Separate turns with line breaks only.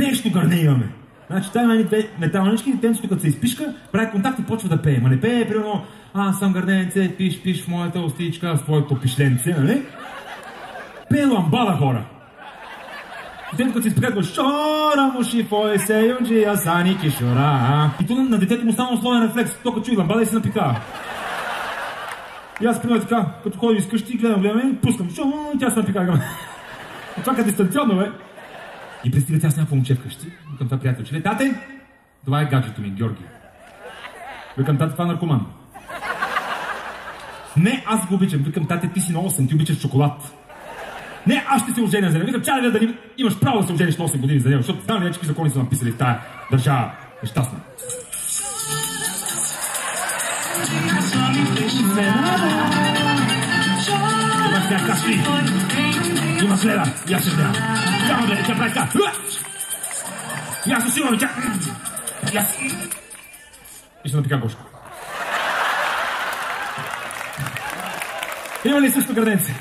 Пеещо гърне имаме. Значи тая две металнички, детенцето като се изпишка, прави контакт и почва да пее. Ма не пее, примерно, аз съм гърненце, пиш в моята устичка, в твоето пишленце, нали? Пее ламбада, хора. Детето като се изпикат, шора муши фой се юнджи, асани кишора. И то на детето му стана условен рефлекс. То като чуи ламбада и се напикава. И аз примерно така, като ходя из къщи, гледам, пускам, и тя се напикава. Това като дистанционно, бе. И представете, аз някакво момче вкъщи, викам това приятелче. Тате, това е гаджето ми, Георги. Викам, тате, това е наркоман. Не, аз го обичам. Викам, тате, ти си на 8, ти обичаш чоколад. Не, аз ще се оженя за него. Викам, чай да имаш право да се ожениш на 8 години за него, защото знам ли какви закони са написали в тая държава. Нещастна. Има сега кашки. Има следа. И аз ще гледам. Само да тя прави така. И аз усилвам тя. И аз. И ще напика Гошко. Има ли също гърденце?